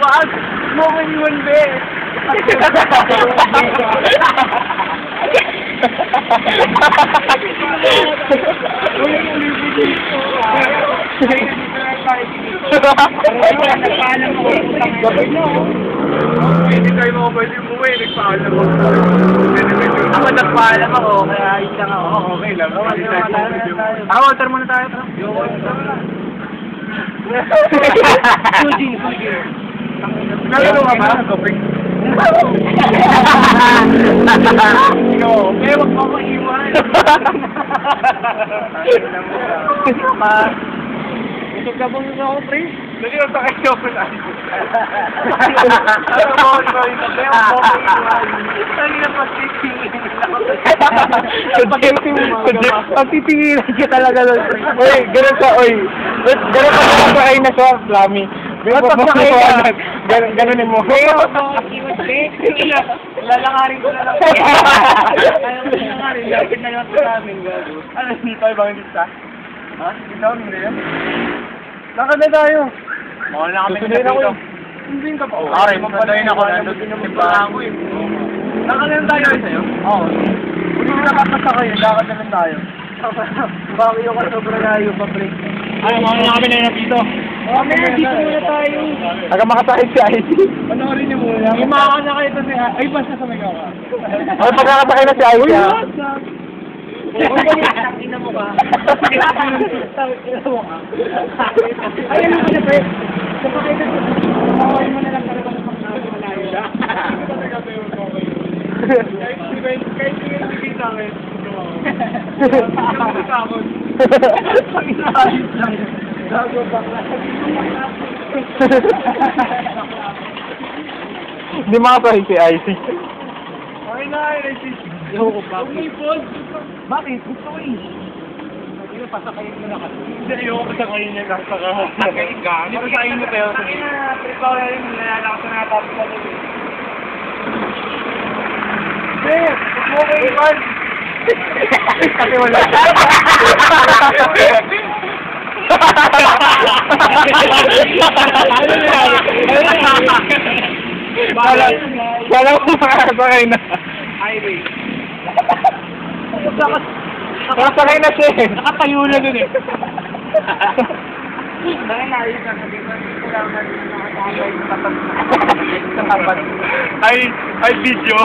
Wag mo maniwan, be. Pwede kayo mo, pwede umuwi, nagpaalam ako. Ako nagpaalam ako, kaya ayun lang ako. Okay lang. Water muna tayo. Suji. Nalaro ka ba? Eh, wag mo maiwan. Busog ka bang ako, pre? Dali yung sakay siya po na. Ano mo, sorry na ba? Dali na Pagtitingilan ka talaga nun. Uy, ganun ka, uy. Ganun ka nakasakay na siya, Flammy. Ganunin mo. Lalangarin ko na lang. Ayaw ko lalangarin. Lapit na yun sa amin. Ano, hindi tayo bang lista? Ha? Hindi na kami na yan? Lakad na tayo. Mahal na kami na dito. Hindi ka pa. Okay, magpadayin ako. Simbahan ko eh. Lakad na lang tayo sa'yo? Oo. Kung hindi nakapasa kayo, lakad na lang tayo. Bakit yung kasobra layo pa, pre? Ay, mahal na kami na dito. Okay, dito muna tayo. Taga makasakit si IC. Panoorin niyo muna. Imakan na kayo ito siya. Ay, basta sa mga ka. Ay, pagkakasakay na si IC, ha? Ina mo ka. Ina mo ka. Ayun mo na, pre. Kapag ito, kapag mo na lang talaga ng malayo. Kahit sige sa akin. Hindi makasakit si IC. Okay na, IC. Bakit? Gusto ko eh. Hindi mo pasakayin mo na kasi. Hindi, ayoko pasakayin niya nasa ka. Hindi ko sakayin mo pero. Ay na, prepare rin. Nalala ko sa natapos ka rin. Sir, huwag mo ko iwan. Kasi wala. Wala ko makakasakay na. Highway. Nakasakay na siya eh. Nakatayo na dun eh. Dahil naayos na sabi ko, hindi ko lang nakasakay sa tapat. Ay, video.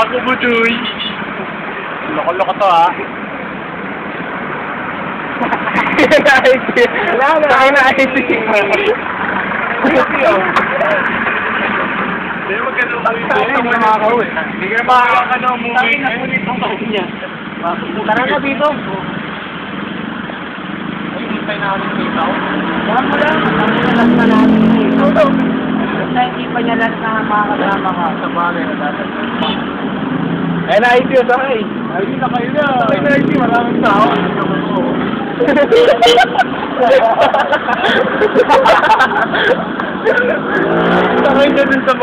Ako budoy. Loko-loko to, ha? Sakay na IC. Hindi mo ganun kami. Hindi mo makakauwi. Hindi ka makakano umuwi. Sabi na ulit ang kanya. Tara na dito. Hintay namin dito. Saan mo lang? Saan mo lang na namin dito? Basta hindi pa niya lang na makakasama ka sa bagay na dapat. Eh, na-IC yun, sakay. Ay, na kayo na. Sakay na IC, maraming tao. Sakay na dun sa